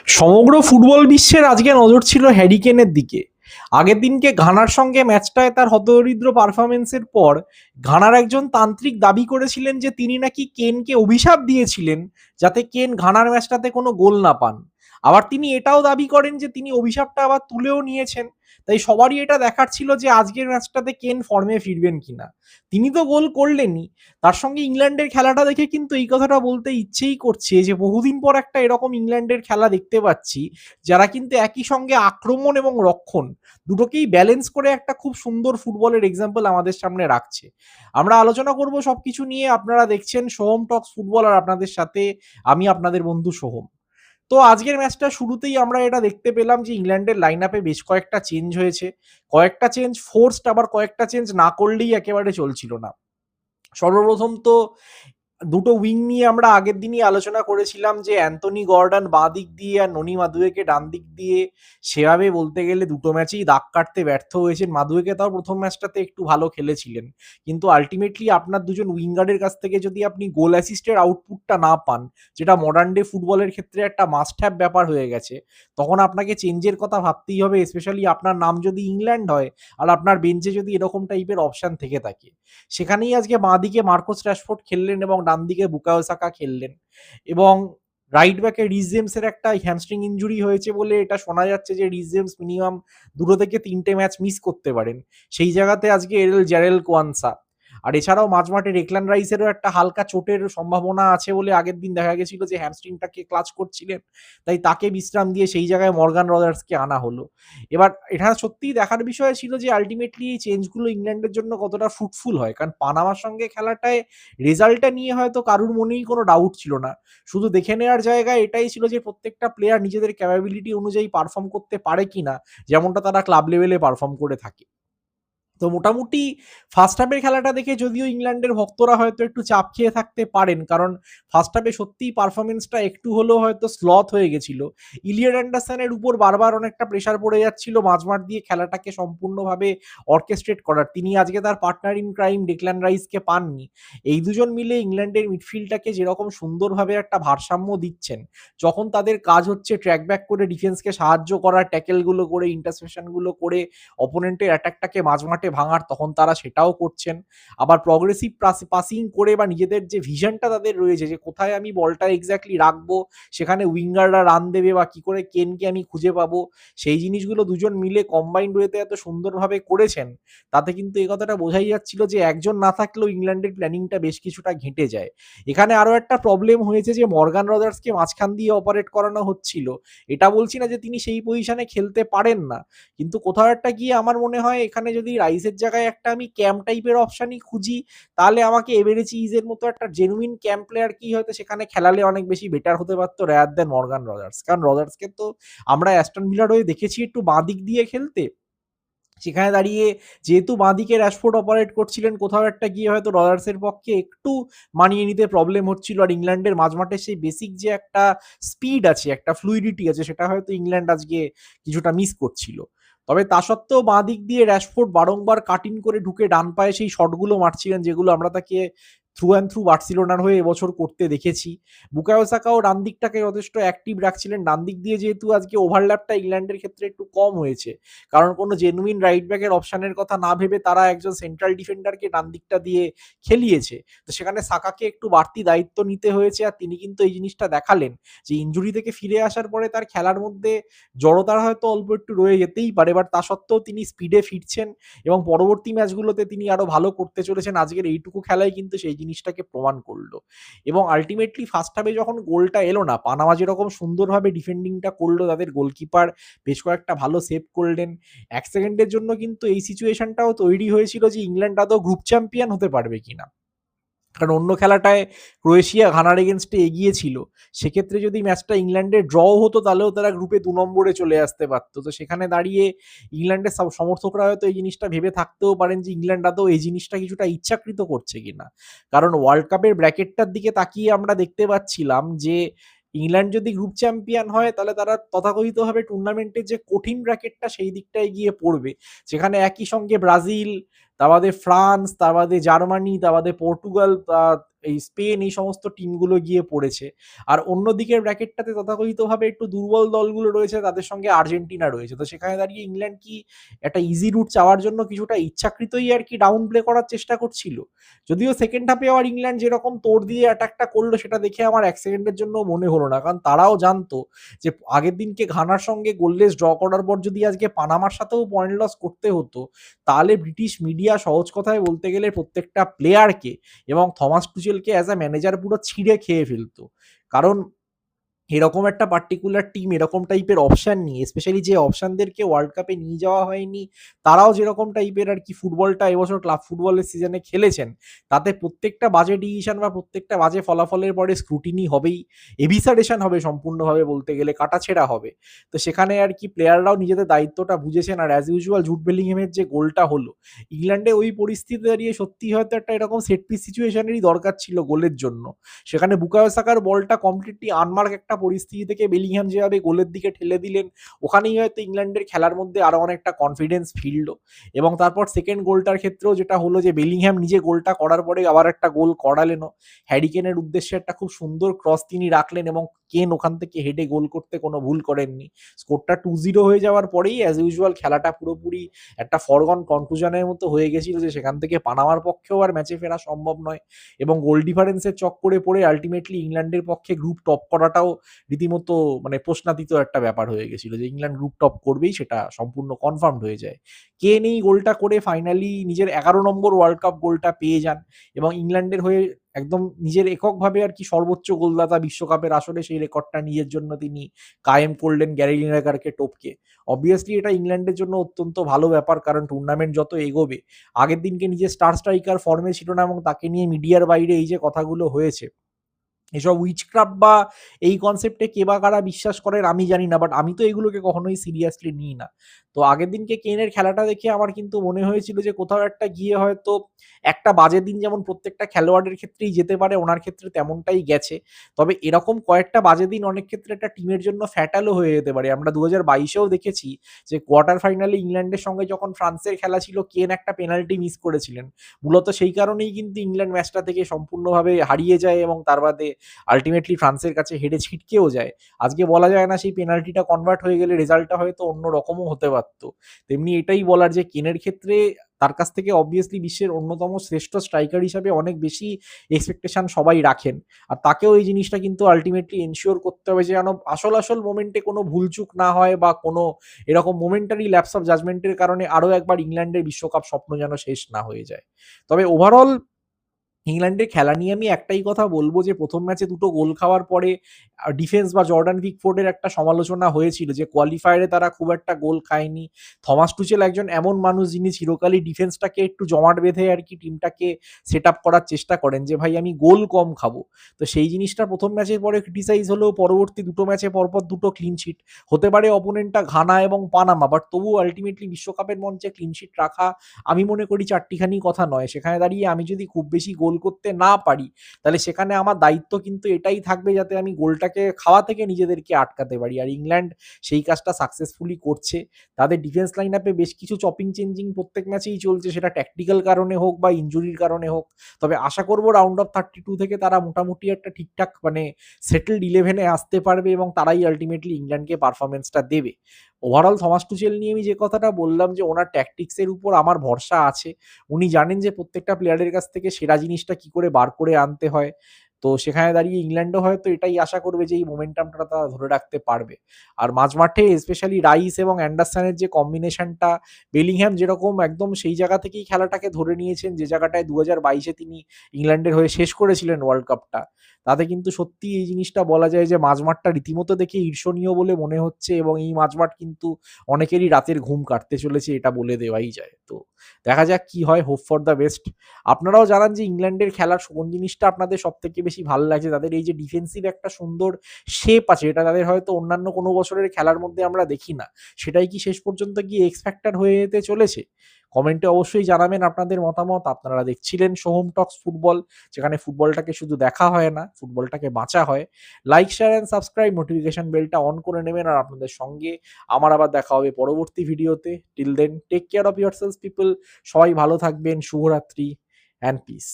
সমগ্র ফুটবল বিশ্বের আজকে নজর ছিল হ্যারি কেনের দিকে। আগের দিনকে ঘানার সঙ্গে ম্যাচটায় তার হতদরিদ্র পারফরমেন্সের পর ঘানার একজন তান্ত্রিক দাবি করেছিলেন যে তিনি নাকি কেনকে অভিশাপ দিয়েছিলেন যাতে কেন ঘানার ম্যাচটাতে কোনো গোল না পান। আবার তিনি এটাও দাবি করেন যে তিনি অভিশাপটা আবার তুলেও নিয়েছেন। তাই সবারই এটা দেখার ছিল যে আজকের ম্যাচটাতে কেন ফর্মে ফিরবেন কিনা। তিনি তো গোল করলেনই, তার সঙ্গে ইংল্যান্ডের খেলাটা দেখে কিন্তু এই কথাটা বলতে ইচ্ছেই করছে যে বহুদিন পর একটা এরকম ইংল্যান্ডের খেলা দেখতে পাচ্ছি যারা কিন্তু একই সঙ্গে আক্রমণ এবং রক্ষণ দুটোকেই ব্যালেন্স করে একটা খুব সুন্দর ফুটবলের এক্সাম্পল আমাদের সামনে রাখছে। আমরা আলোচনা করব সবকিছু নিয়ে। আপনারা দেখছেন সোহম টক্স ফুটবল, আর আপনাদের সাথে আমি আপনাদের বন্ধু সোহম। তো আজকের ম্যাচটা শুরুতেই আমরা এটা দেখতে পেলাম যে ইংল্যান্ডের লাইন আপে বেশ কয়েকটা চেঞ্জ হয়েছে। কয়েকটা চেঞ্জ ফোর্সড, আবার কয়েকটা চেঞ্জ না করলেই একেবারে চলছিল না। সর্বপ্রথম তো দুটো উইং নিয়ে আমরা আগের দিনই আলোচনা করেছিলাম যে অ্যান্থনি গর্ডন বাঁ দিক দিয়ে আর ননি মাদুয়েকে ডান দিক দিয়ে সেভাবে বলতে গেলে দুটো ম্যাচেই দাগ কাটতে ব্যর্থ হয়েছেন। মাদুয়েকে তাও প্রথম ম্যাচটাতে একটু ভালো খেলেছিলেন, কিন্তু আলটিমেটলি আপনার দুজন উইঙ্গারের কাছ থেকে যদি আপনি গোল অ্যাসিস্টের আউটপুটটা না পান, যেটা মডার্ন ডে ফুটবলের ক্ষেত্রে একটা মাস্ট হ্যাভ ব্যাপার হয়ে গেছে, তখন আপনাকে চেঞ্জের কথা ভাবতেই হবে। স্পেশালি আপনার নাম যদি ইংল্যান্ড হয় আর আপনার বেঞ্চে যদি এরকম টাইপের অপশন থেকে থাকে। সেখানেই আজকে বাঁ দিকে মার্কোস রাশফোর্ড খেললেন এবং ডান দিকে বুকায়ো সাকা খেললেন। এবং রাইট ব্যাকে রিস জেমসের একটা হ্যামস্ট্রিং ইনজুরি হয়েছে বলে এটা শোনা যাচ্ছে যে রিস জেমস মিনিমাম 2 থেকে 3টে ম্যাচ মিস করতে পারেন। সেই জায়গাতে আজকে এরল জারেল কোয়ানসা, আর এছাড়াও মাঝমাঠে রেকলান রাইসেরও একটা হালকা চোটের সম্ভাবনা আছে বলে আগের দিন দেখা গেছিল যে হ্যামস্ট্রিংটাকে ক্লাচ করছিলেন, তাই তাকে বিশ্রাম দিয়ে সেই জায়গায় মর্গান রজার্সকে আনা হলো। এবার এটা সত্যিই দেখার বিষয় ছিল যে আলটিমেটলি এই চেঞ্জগুলো ইংল্যান্ডের জন্য কতটা ফ্রুটফুল হয়, কারণ পানামার সঙ্গে খেলাটায় রেজাল্টটা নিয়ে হয়তো কারুর মনেই কোনো ডাউট ছিল না। শুধু দেখে নেওয়ার জায়গায় এটাই ছিল যে প্রত্যেকটা প্লেয়ার নিজেদের ক্যাপাবিলিটি অনুযায়ী পারফর্ম করতে পারে কিনা, যেমনটা তারা ক্লাব লেভেলে পারফর্ম করে থাকে। তো মোটামুটি ফার্স্ট হাফের খেলাটা দেখে যদিও ইংল্যান্ডের ভক্তরা হয়তো একটু চাপ খেয়ে থাকতে পারেন, কারণ ফার্স্ট হাফে সত্যিই পারফরমেন্সটা একটু হলেও হয়তো স্লথ হয়ে গেছিল। ইলিয়ট অ্যান্ডারসনের উপর বারবার অনেকটা প্রেশার পড়ে যাচ্ছিল মাঝমাঠ দিয়ে খেলাটাকে সম্পূর্ণভাবে অর্কেস্ট্রেট করার। তিনি আজকে তার পার্টনার ইন ক্রাইম ডেকল্যান রাইসকে পাননি। এই দুজন মিলে ইংল্যান্ডের মিডফিল্ডটাকে যেরকম সুন্দরভাবে একটা ভারসাম্য দিচ্ছেন, যখন তাদের কাজ হচ্ছে ট্র্যাক ব্যাক করে ডিফেন্সকে সাহায্য করা, ট্যাকেলগুলো করে, ইন্টারসেপশনগুলো করে অপোনেন্টের অ্যাটাকটাকে মাঝমাঠে ভাঙার, তখন তারা সেটাও করছেন। আবার প্রগ্রেসিভ পাসিং করে বা নিজেদের যে ভিশনটা তাদের রয়েছে যে কোথায় আমি বলটা এক্স্যাক্টলি রাখবো, সেখানে উইঙ্গাররা রান দেবে বা কি করে কেনকে আমি খুঁজে পাবো, সেই জিনিসগুলো দুজন মিলে কম্বাইন্ড ওয়েতে এত সুন্দরভাবে করেছেন। তাতে কিন্তু এই কথাটা বোঝাই যাচ্ছিল যে একজন না থাকলেও ইংল্যান্ডের প্ল্যানিংটা বেশ কিছুটা ঘেঁটে যায়। এখানে আরো একটা প্রবলেম হয়েছে যে মর্গান রজার্সকে মাঝখান দিয়ে অপারেট করানো হচ্ছিল। এটা বলছি না যে তিনি সেই পজিশনে খেলতে পারেন না, কিন্তু কোথাও একটা গিয়ে আমার মনে হয় এখানে যদি রাইসের জায়গায় একটা আমি ক্যাম্প টাইপের অপশনই খুঁজি, তাহলে আমাকে এভারেজ ইজের মতো একটা জেনুইন ক্যাম্প প্লেয়ার কি হয়তো সেখানে খেলালে অনেক বেশি বেটার হতে পারতো র্যাদার দেন মর্গান রজার্স। কারণ রজার্সকে তো আমরা অ্যাস্টন ভিলার হয়ে দেখেছি একটু বাঁ দিক দিয়ে খেলতে। সেখানে দাঁড়িয়ে যেহেতু বাঁদিকে র‍্যাশফোর্ড অপারেট করছিলেন, কোথাও একটা গিয়ে হয়তো রজার্সের পক্ষে একটু মানিয়ে নিতে প্রবলেম হচ্ছিল। আর ইংল্যান্ডের মাঝমাঠের সেই বেসিক যে একটা স্পিড আছে, একটা ফ্লুইডিটি আছে, সেটা হয়তো ইংল্যান্ড আজকে কিছুটা মিস করছিল। তবে তা সত্ত্বেও বাঁ দিক দিয়ে র‍্যাশফোর্ড বারংবার কাটিং করে ঢুকে ডান পায়ে সেই শটগুলো মারছিলেন, যেগুলো আমরা তাকে থ্রু অ্যান্ড থ্রু বার্সেলোনার হয়ে এবছর করতে দেখেছি। বুকায়ো সাকাও ডান দিকটাকে যথেষ্ট অ্যাক্টিভ রাখছিলেন। ডান দিক দিয়ে যেহেতু আজকে ওভারল্যাপটা ইংল্যান্ডের ক্ষেত্রে একটু কম হয়েছে, কারণ কোনো জেনুইন রাইট ব্যাকের অপশনের কথা না ভেবে তারা একজন সেন্ট্রাল ডিফেন্ডারকে ডান দিকটা দিয়ে খেলিয়েছে। তো সেখানে সাকাকে একটু বাড়তি দায়িত্ব নিতে হয়েছে, আর তিনি কিন্তু এই জিনিসটা দেখালেন যে ইনজুরি থেকে ফিরে আসার পরে তার খেলার মধ্যে জড়তার হয়তো অল্প একটু রয়ে যেতেই পারে, বাট তা সত্ত্বেও তিনি স্পিডে ফিরছেন এবং পরবর্তী ম্যাচগুলোতে তিনি আরো ভালো করতে চলেছেন। আজকের এইটুকু খেলায় কিন্তু সেই জিনিসটাকে প্রমাণ করলো। এবং আলটিমেটলি ফার্স্ট হাফে যখন গোলটা এলো না, পানামা যেরকম সুন্দরভাবে ডিফেন্ডিংটা করলো, তাদের গোলকিপার বেশ কয়েকটা ভালো সেভ করলেন। 1 সেকেন্ডের জন্য কিন্তু এই সিচুয়েশনটাও তৈরি হয়েছিল যে ইংল্যান্ড আদৌ গ্রুপ চ্যাম্পিয়ন হতে পারবে কিনা। কারণ অন্য খেলাটায় ক্রোয়েশিয়া ঘানার এগেনস্টে এগিয়ে ছিল। সেক্ষেত্রে যদি ম্যাচটা ইংল্যান্ডের ড্রও হতো, তাহলেও তারা গ্রুপে 2 নম্বরে চলে আসতে পারতো। তো সেখানে দাঁড়িয়ে ইংল্যান্ডের সমর্থকরা হয়তো এই জিনিসটা ভেবে থাকতেও পারেন যে ইংল্যান্ড আদৌ এই জিনিসটা কিছুটা ইচ্ছাকৃত করছে কিনা। কারণ ওয়ার্ল্ড কাপের ব্র্যাকেটটার দিকে তাকিয়ে আমরা দেখতে পাচ্ছিলাম যে ইংল্যান্ড যদি গ্রুপ চ্যাম্পিয়ন হয়, তাহলে তারা তথাকথিতভাবে টুর্নামেন্টের যে কঠিন ব্র্যাকেটটা সেই দিকটায় গিয়ে পড়বে, যেখানে একই সঙ্গে ব্রাজিল, তা বাদে ফ্রান্স, তা বাদে জার্মানি, তা বাদে পর্তুগাল, এই স্পেন, এই সমস্ত টিমগুলো গিয়ে পড়েছে। আর অন্যদিকের ব্র্যাকেটটাতে তথাকথিতভাবে একটু দুর্বল দলগুলো রয়েছে, তাদের সঙ্গে আর্জেন্টিনা রয়েছে। তো সেখানে দাঁড়িয়ে ইংল্যান্ড কি একটা ইজি রুট চাওয়ার জন্য কিছুটা ইচ্ছাকৃতই আর কি ডাউন প্লে করার চেষ্টা করছিল? যদিও সেকেন্ড হাফে আবার ইংল্যান্ড যেরকম তোড় দিয়ে অ্যাটাকটা করলো, সেটা দেখে আমার এক সেকেন্ডের জন্য মনে হলো না, কারণ তারাও জানতো যে আগের দিনকে ঘানার সঙ্গে গোললেস ড্র করার পর যদি আজকে পানামার সাথেও পয়েন্ট লস করতে হতো, তাহলে ব্রিটিশ মিডিয়া সহজ কথায় বলতে গেলে প্রত্যেকটা প্লেয়ারকে এবং থমাস টুচেলকে অ্যাজ আ ম্যানেজার পুরো ছিঁড়ে খেয়ে ফেলতো। কারণ এরকম একটা পার্টিকুলার টিম এরকম টাইপের অপশন নিয়ে, স্পেশালি যে অপশনদেরকে ওয়ার্ল্ড কাপে নিয়ে যাওয়া হয়নি, তারাও যেরকম টাইপের আর কি ফুটবলটা এবছর ক্লাব ফুটবলের সিজনে খেলেছেন, তাতে প্রত্যেকটা বাজে ডিসিশন বা প্রত্যেকটা বাজে ফলাফলের পরে স্ক্রুটিনি হবেই, এভিসারেশন হবে, সম্পূর্ণভাবে বলতে গেলে কাটাছেড়া হবে। তো সেখানে আর কি প্লেয়াররাও নিজেদের দায়িত্বটা বুঝেছেন। আর অ্যাজ ইউজুয়াল জুট বেলিংহামের যে গোলটা হলো, ইংল্যান্ডে ওই পরিস্থিতি দাঁড়িয়ে সত্যি হয়তো একটা এরকম সেট পিস সিচুয়েশনেরই দরকার ছিল গোলের জন্য। সেখানে বুকায়ো সাকার বলটা কমপ্লিটলি আনমার্ক একটা পরিস্থিতি থেকে বেলিংহাম যেভাবে গোলের দিকে ঠেলে দিলেন, ওখানেই হয়তো ইংল্যান্ডের খেলার মধ্যে আরো অনেকটা কনফিডেন্স ফিরল। এবং তারপর সেকেন্ড গোলটার ক্ষেত্রেও যেটা হলো যে বেলিংহাম নিজে গোলটা করার পরে আবার একটা গোল করালেনও। হ্যারিকেনের উদ্দেশ্যে একটা খুব সুন্দর ক্রস তিনি রাখলেন এবং কেন ওখান থেকে হেডে গোল করতে কোনো ভুল করেননি। স্কোরটা 2-0 হয়ে যাওয়ার পরেই অ্যাজ ইউজুয়াল খেলাটা পুরোপুরি একটা ফরগন কনক্লুশনের মতো হয়ে গেছিল, যে সেখান থেকে পানামার পক্ষেও আর ম্যাচে ফেরা সম্ভব নয়। এবং গোল ডিফারেন্সের চক্করে পড়ে আলটিমেটলি ইংল্যান্ডের পক্ষে গ্রুপ টপ করাটাও রীতিমতো মানে প্রশ্নাতীত একটা ব্যাপার হয়ে গেছিল, যে ইংল্যান্ড গ্রুপ টপ করবেই সেটা সম্পূর্ণ কনফার্মড হয়ে যায়। কেন এই গোলটা করে ফাইনালি নিজের 11 নম্বর ওয়ার্ল্ড কাপ গোলটা পেয়ে যান এবং ইংল্যান্ডের হয়ে একদম নিজের এককভাবে আর কি সর্বোচ্চ গোলদাতা বিশ্বকাপের আসলে সেই রেকর্ডটা নিজের জন্য তিনি কায়েম করলেন গ্যারি লিনেকারকে টপকে। অবভিয়াসলি এটা ইংল্যান্ডের জন্য অত্যন্ত ভালো ব্যাপার, কারণ টুর্নামেন্ট যত এগোবে, আগের দিনকে নিজের স্টার স্ট্রাইকার ফর্মে ছিল না এবং তাকে নিয়ে মিডিয়ার বাইরে এই যে কথাগুলো হয়েছে, এসব উইচক্রাফট বা এই কনসেপ্টে কে বা কারা বিশ্বাস করেন আমি জানি না, বাট আমি তো এগুলোকে কখনোই সিরিয়াসলি নিই না। তো আগের দিনকে কেনের খেলাটা দেখে আমার কিন্তু মনে হয়েছিল যে কোথাও একটা গিয়ে হয়তো একটা বাজে দিন যেমন প্রত্যেকটা খেলোয়াড়ের ক্ষেত্রেই যেতে পারে, ওনার ক্ষেত্রে তেমনটাই গেছে। তবে এরকম কয়েকটা বাজে দিন অনেক ক্ষেত্রে একটা টিমের জন্য ফ্যাটালও হয়ে যেতে পারে। আমরা 2022-এও দেখেছি যে কোয়ার্টার ফাইনালে ইংল্যান্ডের সঙ্গে যখন ফ্রান্সের খেলা ছিল, কেন একটা পেনাল্টি মিস করেছিলেন। মূলত সেই কারণেই কিন্তু ইংল্যান্ড ম্যাচটা থেকে সম্পূর্ণভাবে হারিয়ে যায় এবং তার বাদে আলটিমেটলি ফ্রান্সের কাছে হেরে ছিটকেও যায়। আজকে বলা যায় না সেই পেনাল্টিটা কনভার্ট হয়ে গেলে রেজাল্টটা হয়তো অন্য রকমও হতে পারত। তেমনি এটাই বলার যে কেনের ক্ষেত্রে তার কাছ থেকে অবভিয়াসলি বিশ্বের অন্যতম শ্রেষ্ঠ স্ট্রাইকার হিসাবে অনেক বেশি এক্সপেকটেশন সবাই রাখেন। আর তাকেও এই জিনিসটা কিন্তু আলটিমেটলি এনশিওর করতে হবে যে যেন আসল মোমেন্টে কোনো ভুলচুক না হয় বা কোনো এরকম মোমেন্টারি ল্যাপস অফ জাজমেন্টের কারণে আরও একবার ইংল্যান্ডের বিশ্বকাপ স্বপ্ন যেন শেষ না হয়ে যায়। তবে ওভারঅল ইংল্যান্ডের খেলা নিয়ে আমি একটাই কথা বলবো যে প্রথম ম্যাচে দুটো গোল খাওয়ার পরে ডিফেন্স বা জর্ডান পিকফোর্ডের একটা সমালোচনা হয়েছিল যে কোয়ালিফায়ারে তারা খুব একটা গোল খায়নি। থমাস টুচেল একজন এমন মানুষ যিনি চিরকালই ডিফেন্সটাকে একটু জমাট বেঁধে আর কি টিমটাকে সেট আপ করার চেষ্টা করেন যে ভাই আমি গোল কম খাবো। তো সেই জিনিসটা প্রথম ম্যাচের পরে ক্রিটিসাইজ হলেও পরবর্তী দুটো ম্যাচে পরপর দুটো ক্লিন শিট। হতে পারে অপোনেন্টটা ঘানা এবং পানামা, বাট তবুও আলটিমেটলি বিশ্বকাপের মঞ্চে ক্লিন শিট রাখা আমি মনে করি চারটিখানি কথা নয়। সেখানে দাঁড়িয়ে আমি যদি খুব বেশি গোল করতে না পারি, তাহলে সেখানে আমার দায়িত্ব কিন্তু এটাই থাকবে যাতে আমি গোলটাকে খাওয়া থেকে নিজেদেরকে আটকাতে পারি। আর ইংল্যান্ড সেই কাজটা সাকসেসফুলি করছে। তাদের ডিফেন্স লাইন আপে বেশ কিছু চপিং চেঞ্জিং প্রত্যেক ম্যাচেই চলছে, সেটা ট্যাকটিক্যাল কারণে হোক বা ইনজুরির কারণে হোক। তবে আশা করবো রাউন্ড অফ 32 থেকে তারা মোটামুটি একটা ঠিকঠাক মানে সেটেলড 11-এ আসতে পারবে এবং তারাই আলটিমেটলি ইংল্যান্ডকে পারফরমেন্সটা দেবে। ওভারঅল থমাস টুচেল নিয়ে আমি যে কথাটা বললাম যে ওনার ট্যাকটিক্সের উপর আমার ভরসা আছে। উনি জানেন যে প্রত্যেকটা প্লেয়ারের কাছ থেকে সেরা জিনিসটা কি করে বার করে আনতে হয়। তো সেখানে দাঁড়িয়ে ইংল্যান্ডও হয়তো এটাই আশা করবে যে এই মোমেন্টামটা তারা ধরে রাখতে পারবে। আর মাঝমাঠে স্পেশালি রাইস এবং অ্যান্ডারসনের যে কম্বিনেশনটা, বেলিংহ্যাম যেরকম একদম সেই জায়গা থেকেই খেলাটাকে ধরে নিয়েছেন যে জায়গাটায় 2022-এ তিনি ইংল্যান্ডের হয়ে শেষ করেছিলেন ওয়ার্ল্ড কাপটা, তাতে কিন্তু সত্যি এই জিনিসটা বলা যায় যে মাঝমাঠটা রীতিমতো দেখে ঈর্ষণীয় বলে মনে হচ্ছে এবং এই মাঝমাঠ কিন্তু অনেকেরই রাতের ঘুম কাটতে চলেছে, এটা বলে দেওয়াই যায়। তো দেখা যাক কি হয়, হোপ ফর দ্য বেস্ট। আপনারাও জানান যে ইংল্যান্ডের খেলার কোন জিনিসটা আপনাদের সব থেকে বেশি ভালো লাগছে। তাদের এই যে ডিফেন্সিভ একটা সুন্দর শেপ আছে, এটা তাদের হয়তো অন্যান্য কোনো বছরের খেলার মধ্যে আমরা দেখি না। সেটাই কি শেষ পর্যন্ত গিয়ে এক্স ফ্যাক্টর হয়ে যেতে চলেছে? কমেন্টে অবশ্যই জানাবেন আপনাদের মতামত। আপনারা দেখছিলেন সোহম টক্স ফুটবল, যেখানে ফুটবলটাকে শুধু দেখা হয় না, ফুটবলটাকে বাঁচা হয়। Like, share and subscribe, notification বেলটা অন করে নেবেন। আর আপনাদের সঙ্গে আমার আবার দেখা হবে পরবর্তী ভিডিওতে। Till then take care of yourselves people. সবাই ভালো থাকবেন। শুভরাত্রি অ্যান্ড পিস।